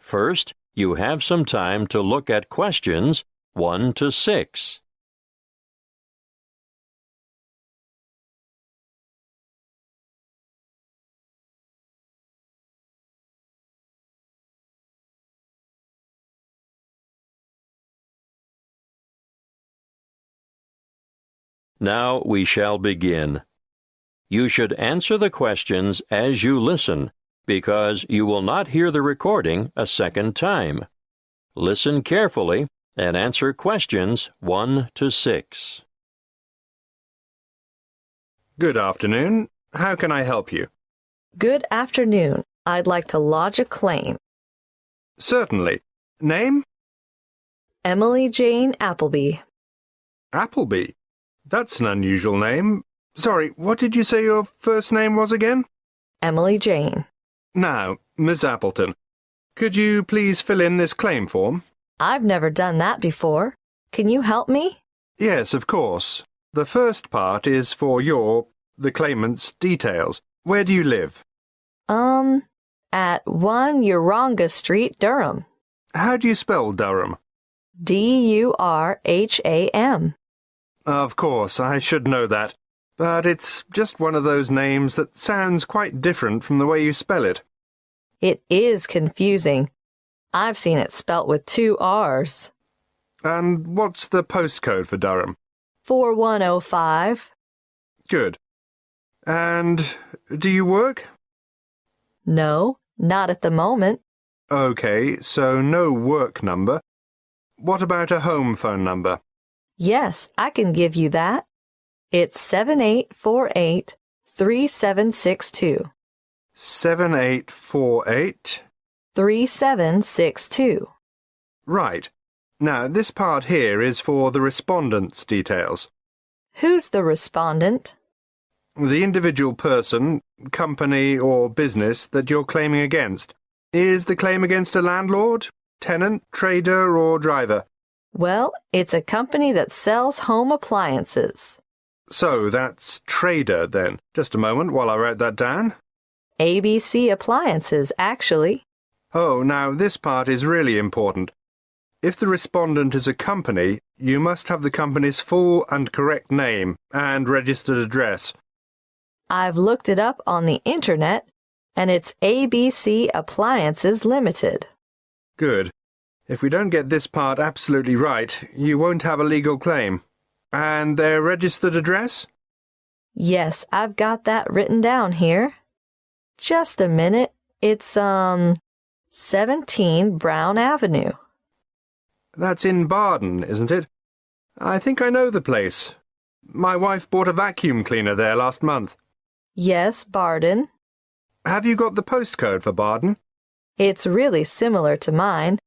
First, you have some time to look at questions 1 to 6. Now we shall begin. You should answer the questions as you listen, because you will not hear the recording a second time. Listen carefully and answer questions 1 to 6. Good afternoon. How can I help you? Good afternoon. I'd like to lodge a claim. Certainly. Name? Emily Jane Appleby. Appleby. That's an unusual name. Sorry, what did you say your first name was again? Emily Jane. Now, Miss Appleton, could you please fill in this claim form? I've never done that before. Can you help me? Yes, of course. The first part is for the claimant's details. Where do you live? At 1 Uranga Street, Durham. How do you spell Durham? Durham. Of course, I should know that. But it's just one of those names that sounds quite different from the way you spell it. It is confusing. I've seen it spelt with 2 R's. And what's the postcode for Durham? 4105. Good. And do you work? No, not at the moment. Okay, so no work number. What about a home phone number? Yes, I can give you that. It's 7848-3762. 7848? 3762. Right. Now, this part here is for the respondent's details. Who's the respondent? The individual person, company, or business that you're claiming against. Is the claim against a landlord, tenant, trader, or driver? Well, it's a company that sells home appliances. So that's trader, then. Just a moment while I write that down. ABC Appliances, actually. Oh, now this part is really important. If the respondent is a company, you must have the company's full and correct name and registered address. I've looked it up on the internet, and it's ABC Appliances Limited. Good. If we don't get this part absolutely right, you won't have a legal claim. And their registered address? Yes, I've got that written down here. Just a minute. It's, 17 Brown Avenue. That's in Barden, isn't it? I think I know the place. My wife bought a vacuum cleaner there last month. Yes, Barden. Have you got the postcode for Barden? It's really similar to mine.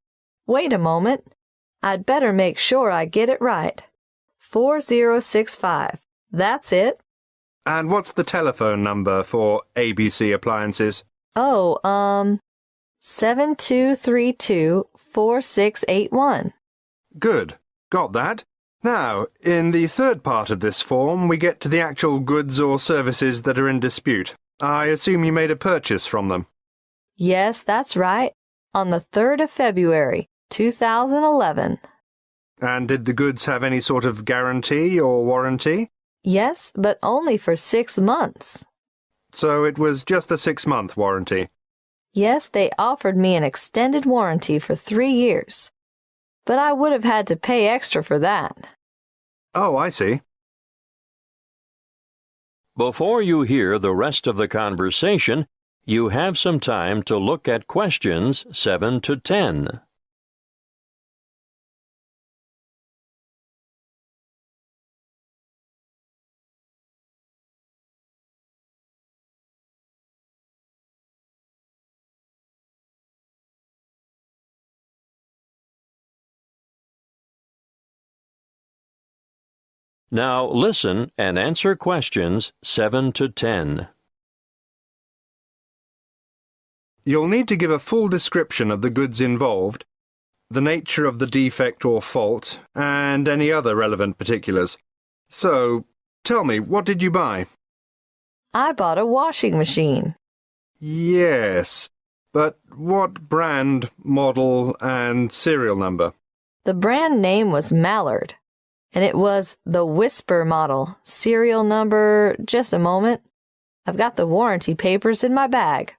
Wait a moment. I'd better make sure I get it right. 4065. That's it. And what's the telephone number for ABC Appliances? Oh, 7232-4681. Good. Got that. Now, in the third part of this form, we get to the actual goods or services that are in dispute. I assume you made a purchase from them. Yes, that's right. On the 3rd of February, 2011. And did the goods have any sort of guarantee or warranty? Yes, but only for 6 months. So it was just a 6-month warranty? Yes, they offered me an extended warranty for 3 years. But I would have had to pay extra for that. Oh, I see. Before you hear the rest of the conversation, you have some time to look at questions 7 to 10. Now listen and answer questions 7 to 10. You'll need to give a full description of the goods involved, the nature of the defect or fault, and any other relevant particulars. So, tell me, what did you buy? I bought a washing machine. Yes. But what brand, model, and serial number? The brand name was Mallard, and it was the Whisper model. Serial number, just a moment. I've got the warranty papers in my bag.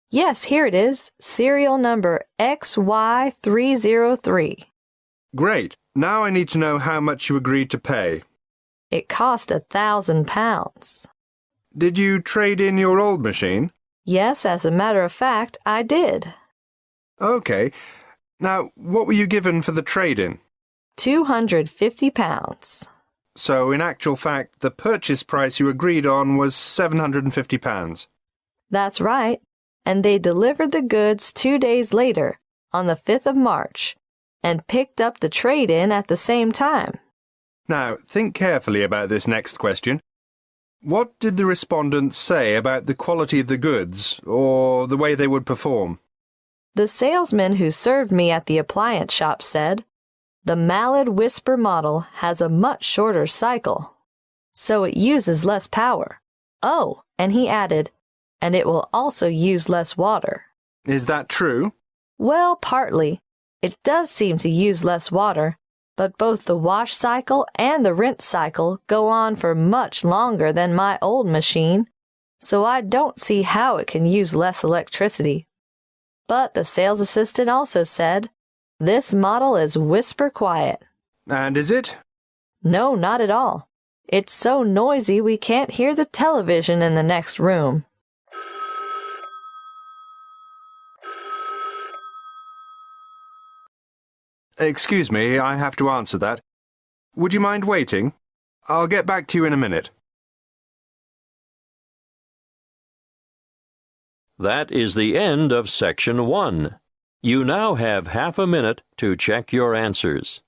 Yes, here it is. Serial number XY303. Great. Now I need to know how much you agreed to pay. It cost £1,000. Did you trade in your old machine? Yes, as a matter of fact, I did. Okay. Now, what were you given for the trade-in? £250. So, in actual fact, the purchase price you agreed on was £750. That's right. And they delivered the goods 2 days later, on the 5th of March, and picked up the trade-in at the same time. Now, think carefully about this next question. What did the respondents say about the quality of the goods, or the way they would perform? The salesman who served me at the appliance shop said, "The Mallard Whisper model has a much shorter cycle, so it uses less power. Oh," and he added, "and it will also use less water." Is that true? Well, partly. It does seem to use less water, but both the wash cycle and the rinse cycle go on for much longer than my old machine, so I don't see how it can use less electricity. But the sales assistant also said, "This model is whisper quiet." And is it? No, not at all. It's so noisy we can't hear the television in the next room. Excuse me, I have to answer that. Would you mind waiting? I'll get back to you in a minute. That is the end of Section 1. You now have half a minute to check your answers.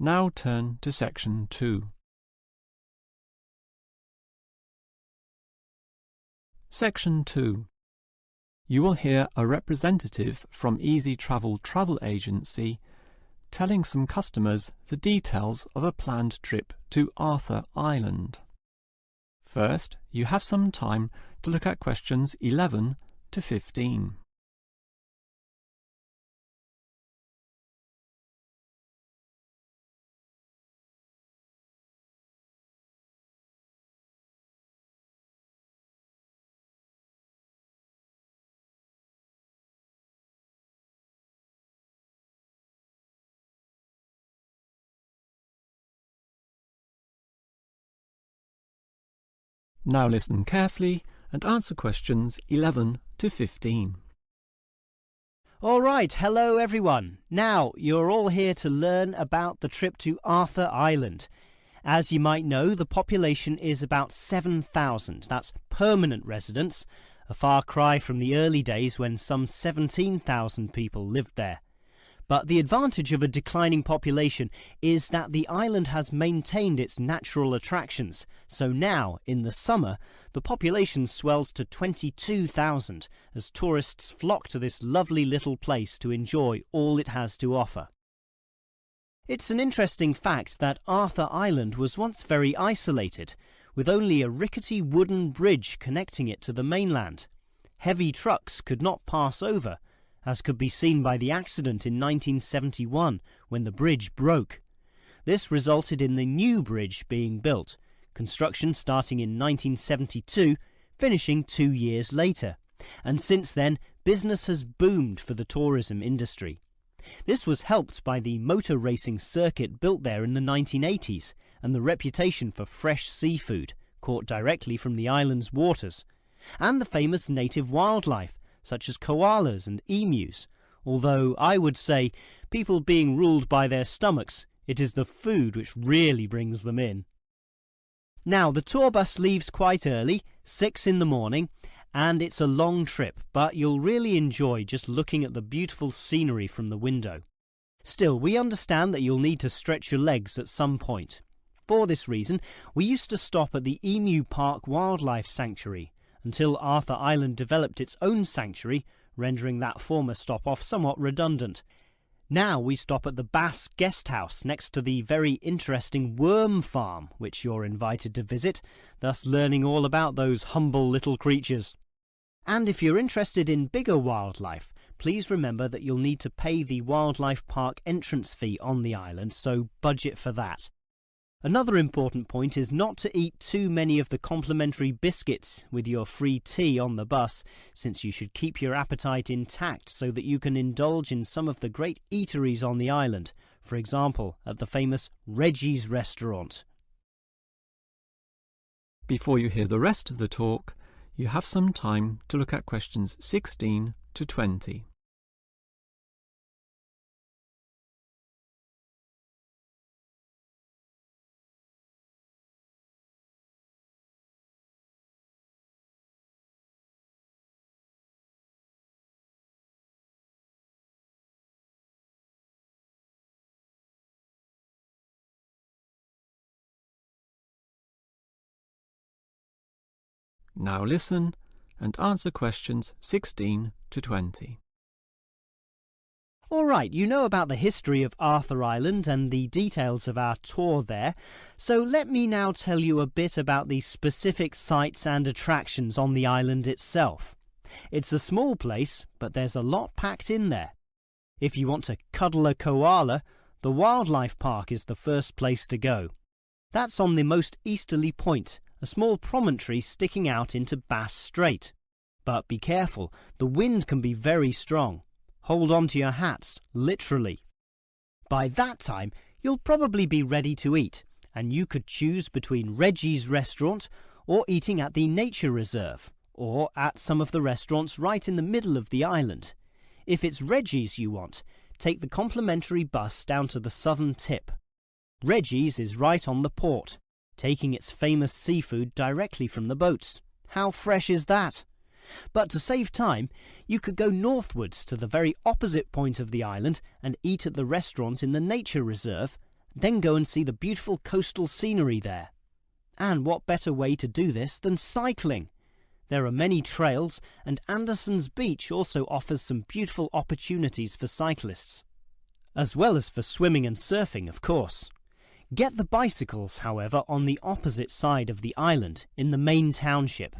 Now turn to Section 2. Section 2. You will hear a representative from Easy Travel Travel Agency telling some customers the details of a planned trip to Arthur Island. First, you have some time to look at questions 11 to 15. Now listen carefully and answer questions 11 to 15. All right, hello everyone. Now, you're all here to learn about the trip to Arthur Island. As you might know, the population is about 7,000. That's permanent residents, a far cry from the early days when some 17,000 people lived there. But the advantage of a declining population is that the island has maintained its natural attractions. So now, in the summer, the population swells to 22,000 as tourists flock to this lovely little place to enjoy all it has to offer. It's an interesting fact that Arthur Island was once very isolated, with only a rickety wooden bridge connecting it to the mainland. Heavy trucks could not pass over, as could be seen by the accident in 1971 when the bridge broke. This resulted in the new bridge being built, construction starting in 1972, finishing 2 years later. And since then, business has boomed for the tourism industry. This was helped by the motor racing circuit built there in the 1980s and the reputation for fresh seafood, caught directly from the island's waters, and the famous native wildlife, such as koalas and emus, although I would say, people being ruled by their stomachs, it is the food which really brings them in. Now, the tour bus leaves quite early, 6 in the morning, and it's a long trip, but you'll really enjoy just looking at the beautiful scenery from the window. Still, we understand that you'll need to stretch your legs at some point. For this reason, we used to stop at the Emu Park Wildlife Sanctuary until Arthur Island developed its own sanctuary, rendering that former stop-off somewhat redundant. Now we stop at the Bass Guest House next to the very interesting worm farm, which you're invited to visit, thus learning all about those humble little creatures. And if you're interested in bigger wildlife, please remember that you'll need to pay the wildlife park entrance fee on the island, so budget for that. Another important point is not to eat too many of the complimentary biscuits with your free tea on the bus, since you should keep your appetite intact so that you can indulge in some of the great eateries on the island, for example, at the famous Reggie's restaurant. Before you hear the rest of the talk, you have some time to look at questions 16 to 20. Now listen and answer questions 16 to 20. All right, you know about the history of Arthur Island and the details of our tour there, so let me now tell you a bit about the specific sites and attractions on the island itself. It's a small place, but there's a lot packed in there. If you want to cuddle a koala, the wildlife park is the first place to go. That's on the most easterly point, a small promontory sticking out into Bass Strait. But be careful, the wind can be very strong. Hold on to your hats, literally. By that time, you'll probably be ready to eat, and you could choose between Reggie's restaurant or eating at the nature reserve, or at some of the restaurants right in the middle of the island. If it's Reggie's you want, take the complimentary bus down to the southern tip. Reggie's is right on the port, taking its famous seafood directly from the boats. How fresh is that? But to save time, you could go northwards to the very opposite point of the island and eat at the restaurant in the nature reserve, then go and see the beautiful coastal scenery there. And what better way to do this than cycling? There are many trails, and Anderson's Beach also offers some beautiful opportunities for cyclists, as well as for swimming and surfing, of course. Get the bicycles, however, on the opposite side of the island, in the main township.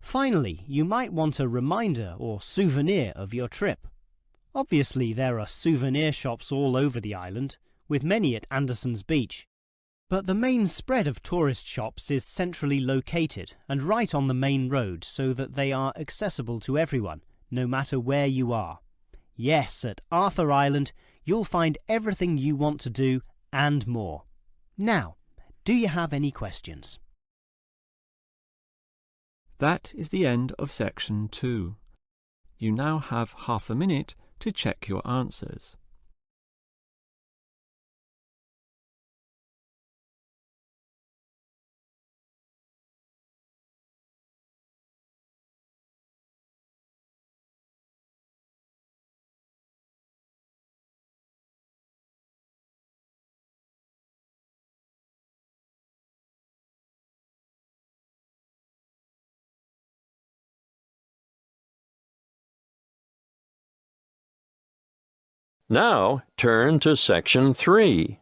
Finally, you might want a reminder or souvenir of your trip. Obviously, there are souvenir shops all over the island, with many at Anderson's Beach. But the main spread of tourist shops is centrally located and right on the main road so that they are accessible to everyone, no matter where you are. Yes, at Arthur Island, you'll find everything you want to do and more. Now, do you have any questions? That is the end of section 2. You now have half a minute to check your answers. Now turn to Section 3.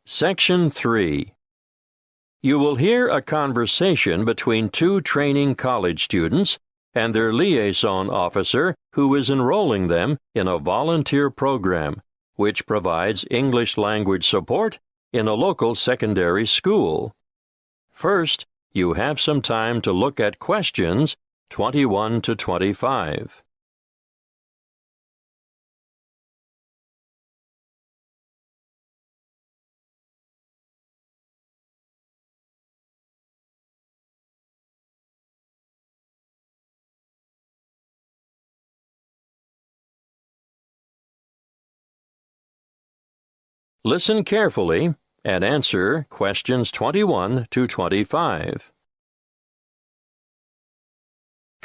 Section 3. You will hear a conversation between two training college students and their liaison officer who is enrolling them in a volunteer program which provides English language support in a local secondary school. First, you have some time to look at questions 21 to 25. Listen carefully and answer questions 21 to 25.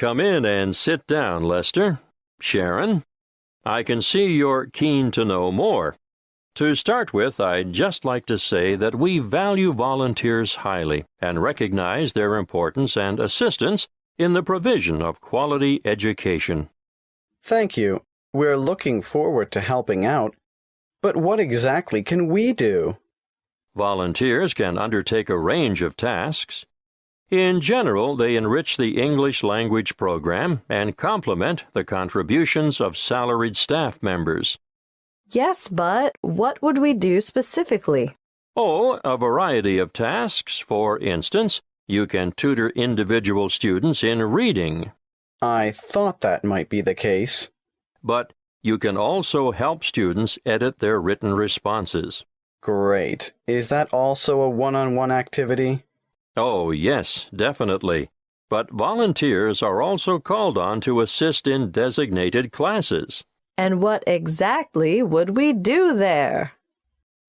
Come in and sit down, Lester. Sharon, I can see you're keen to know more. To start with, I'd just like to say that we value volunteers highly and recognize their importance and assistance in the provision of quality education. Thank you. We're looking forward to helping out. But what exactly can we do? Volunteers can undertake a range of tasks. In general, they enrich the English language program and complement the contributions of salaried staff members. Yes, but what would we do specifically? Oh, a variety of tasks. For instance, you can tutor individual students in reading. I thought that might be the case. But you can also help students edit their written responses. Great. Is that also a one-on-one activity? Oh, yes, definitely. But volunteers are also called on to assist in designated classes. And what exactly would we do there?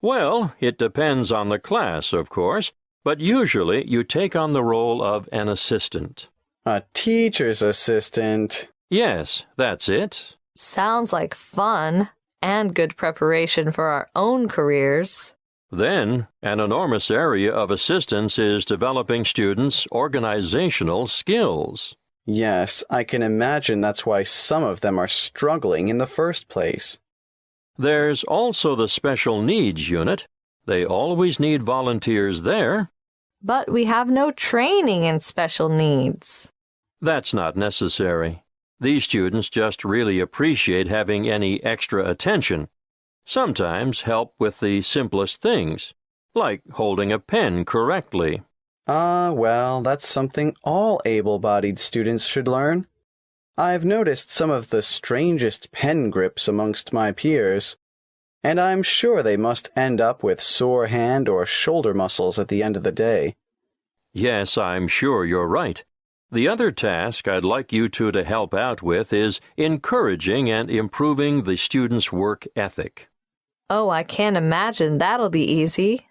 Well, it depends on the class, of course, but usually you take on the role of an assistant. A teacher's assistant. Yes, that's it. Sounds like fun and good preparation for our own careers. Then, an enormous area of assistance is developing students' organizational skills. Yes, I can imagine that's why some of them are struggling in the first place. There's also the special needs unit. They always need volunteers there. But we have no training in special needs. That's not necessary. These students just really appreciate having any extra attention. Sometimes help with the simplest things, like holding a pen correctly. Well, that's something all able-bodied students should learn. I've noticed some of the strangest pen grips amongst my peers, and I'm sure they must end up with sore hand or shoulder muscles at the end of the day. Yes, I'm sure you're right. The other task I'd like you two to help out with is encouraging and improving the students' work ethic. Oh, I can't imagine that'll be easy.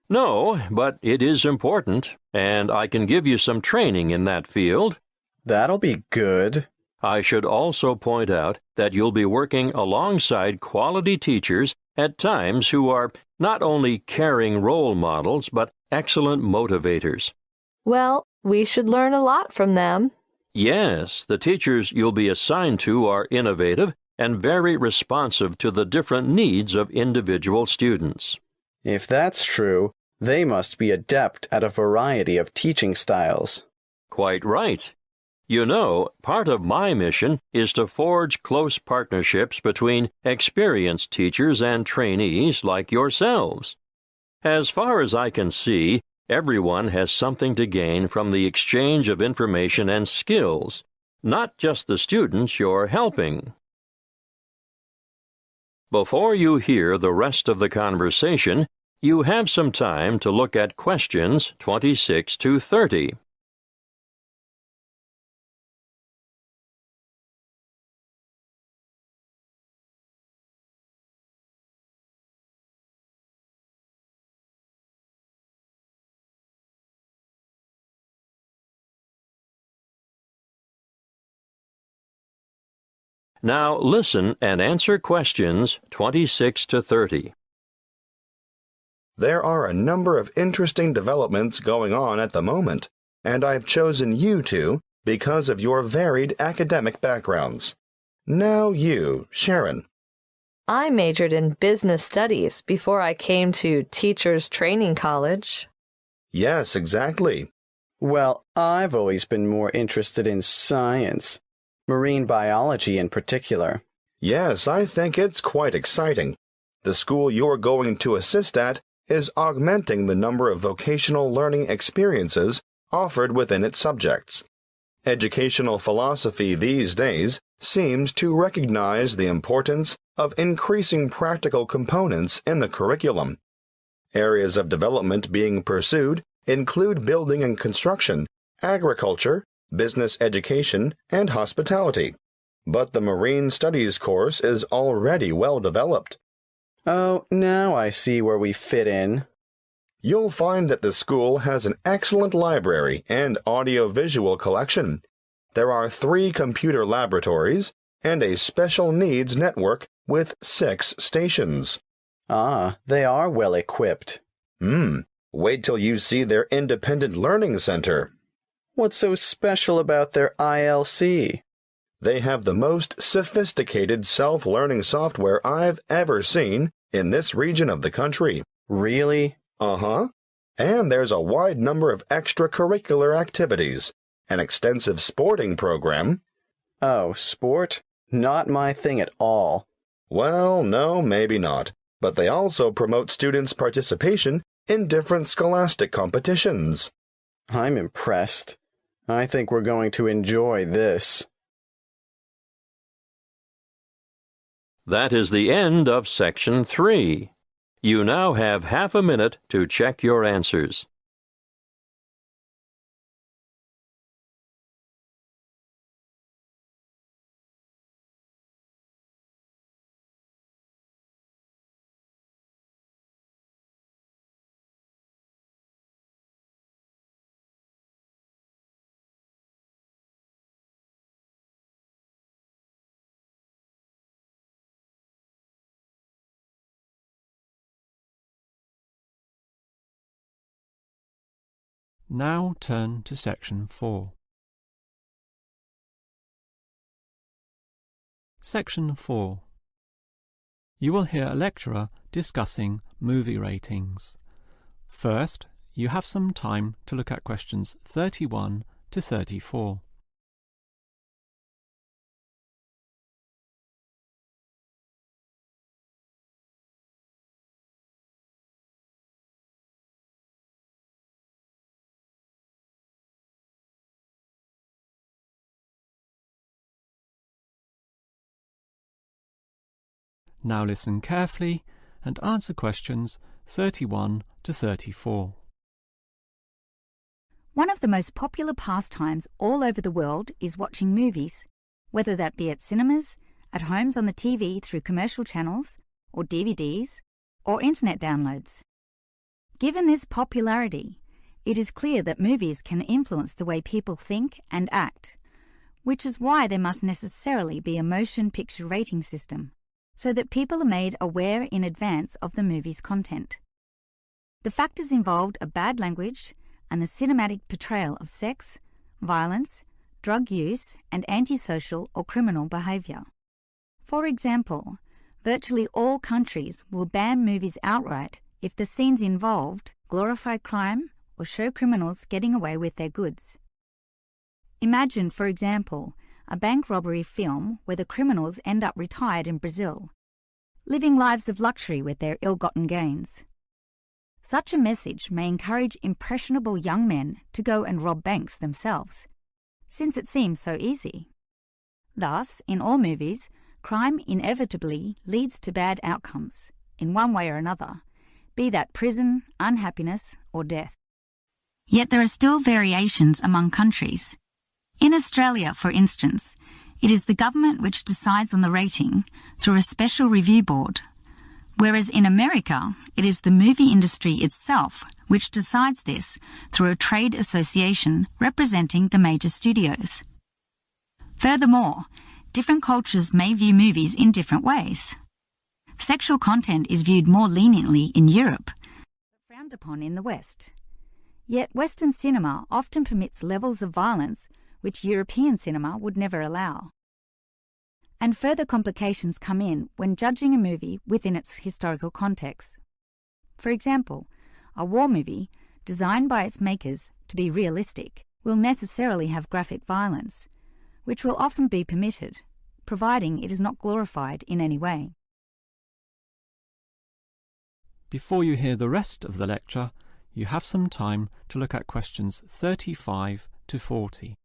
No, but it is important, and I can give you some training in that field. That'll be good. I should also point out that you'll be working alongside quality teachers at times who are not only caring role models, but excellent motivators. Well, we should learn a lot from them. Yes, the teachers you'll be assigned to are innovative and very responsive to the different needs of individual students. If that's true, they must be adept at a variety of teaching styles. Quite right. You know, part of my mission is to forge close partnerships between experienced teachers and trainees like yourselves. As far as I can see, everyone has something to gain from the exchange of information and skills, not just the students you're helping. Before you hear the rest of the conversation, you have some time to look at questions 26 to 30. Now listen and answer questions 26 to 30. There are a number of interesting developments going on at the moment, and I've chosen you two because of your varied academic backgrounds. Now you, Sharon. I majored in business studies before I came to Teachers Training College. Yes, exactly. Well, I've always been more interested in science, marine biology in particular. Yes, I think it's quite exciting. The school you're going to assist at is augmenting the number of vocational learning experiences offered within its subjects. Educational philosophy these days seems to recognize the importance of increasing practical components in the curriculum. Areas of development being pursued include building and construction, agriculture, business education, and hospitality. But the Marine Studies course is already well developed. Oh, now I see where we fit in. You'll find that the school has an excellent library and audio-visual collection. There are 3 computer laboratories and a special needs network with 6 stations. Ah, they are well equipped. Wait till you see their independent learning center. What's so special about their ILC? They have the most sophisticated self-learning software I've ever seen in this region of the country. Really? Uh-huh. And there's a wide number of extracurricular activities, an extensive sporting program. Oh, sport? Not my thing at all. Well, no, maybe not. But they also promote students' participation in different scholastic competitions. I'm impressed. I think we're going to enjoy this. That is the end of Section 3. You now have half a minute to check your answers. Now turn to Section 4. Section 4. You will hear a lecturer discussing movie ratings. First, you have some time to look at questions 31 to 34. Now listen carefully and answer questions 31 to 34. One of the most popular pastimes all over the world is watching movies, whether that be at cinemas, at homes on the TV through commercial channels, or DVDs, or internet downloads. Given this popularity, it is clear that movies can influence the way people think and act, which is why there must necessarily be a motion picture rating system, so that people are made aware in advance of the movie's content. The factors involved are bad language and the cinematic portrayal of sex, violence, drug use, and antisocial or criminal behaviour. For example, virtually all countries will ban movies outright if the scenes involved glorify crime or show criminals getting away with their goods. Imagine, for example, a bank robbery film where the criminals end up retired in Brazil, living lives of luxury with their ill-gotten gains. Such a message may encourage impressionable young men to go and rob banks themselves, since it seems so easy. Thus, in all movies, crime inevitably leads to bad outcomes, in one way or another, be that prison, unhappiness, or death. Yet there are still variations among countries. In Australia, for instance, it is the government which decides on the rating through a special review board, whereas in America, it is the movie industry itself which decides this through a trade association representing the major studios. Furthermore, different cultures may view movies in different ways. Sexual content is viewed more leniently in Europe, but frowned upon in the West. Yet Western cinema often permits levels of violence which European cinema would never allow. And further complications come in when judging a movie within its historical context. For example, a war movie, designed by its makers to be realistic, will necessarily have graphic violence, which will often be permitted, providing it is not glorified in any way. Before you hear the rest of the lecture, you have some time to look at questions 35 to 40.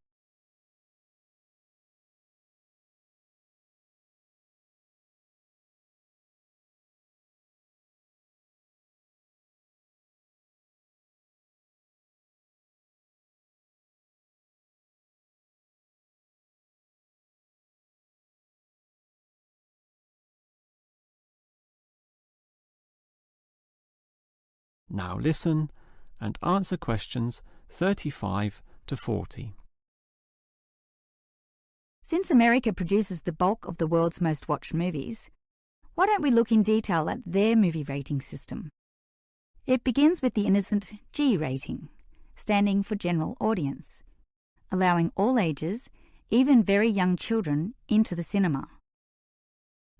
Now listen and answer questions 35 to 40. Since America produces the bulk of the world's most watched movies, why don't we look in detail at their movie rating system? It begins with the innocent G rating, standing for General Audience, allowing all ages, even very young children, into the cinema.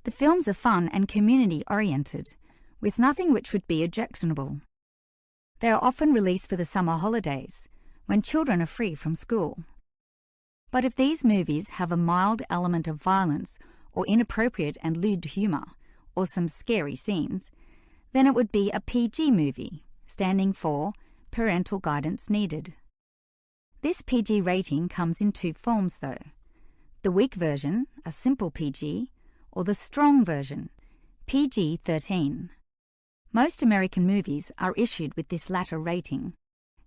The films are fun and community-oriented, with nothing which would be objectionable. They are often released for the summer holidays, when children are free from school. But if these movies have a mild element of violence or inappropriate and lewd humour, or some scary scenes, then it would be a PG movie, standing for Parental Guidance Needed. This PG rating comes in two forms though: the weak version, a simple PG, or the strong version, PG-13. Most American movies are issued with this latter rating,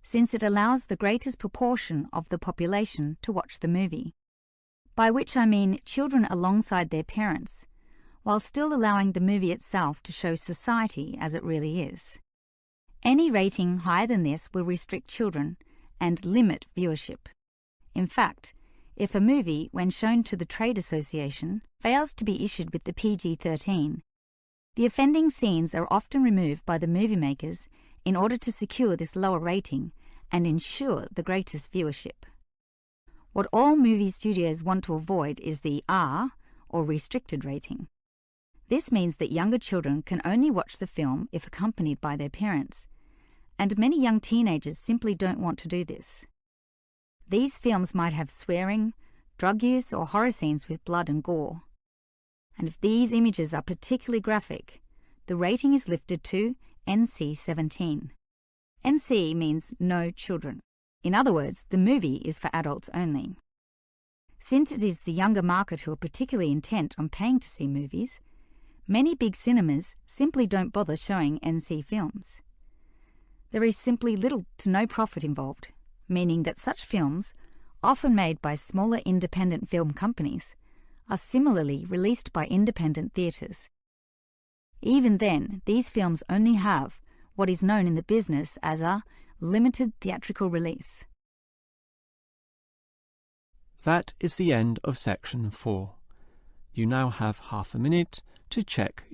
since it allows the greatest proportion of the population to watch the movie, by which I mean children alongside their parents, while still allowing the movie itself to show society as it really is. Any rating higher than this will restrict children and limit viewership. In fact, if a movie, when shown to the trade association, fails to be issued with the PG-13, the offending scenes are often removed by the movie makers in order to secure this lower rating and ensure the greatest viewership. What all movie studios want to avoid is the R, or restricted rating. This means that younger children can only watch the film if accompanied by their parents, and many young teenagers simply don't want to do this. These films might have swearing, drug use, or horror scenes with blood and gore. And if these images are particularly graphic, the rating is lifted to NC-17. NC means no children. In other words, the movie is for adults only. Since it is the younger market who are particularly intent on paying to see movies, many big cinemas simply don't bother showing NC films. There is simply little to no profit involved, meaning that such films, often made by smaller independent film companies, are similarly released by independent theatres. Even then, these films only have what is known in the business as a limited theatrical release. That is the end of section 4. You now have half a minute to check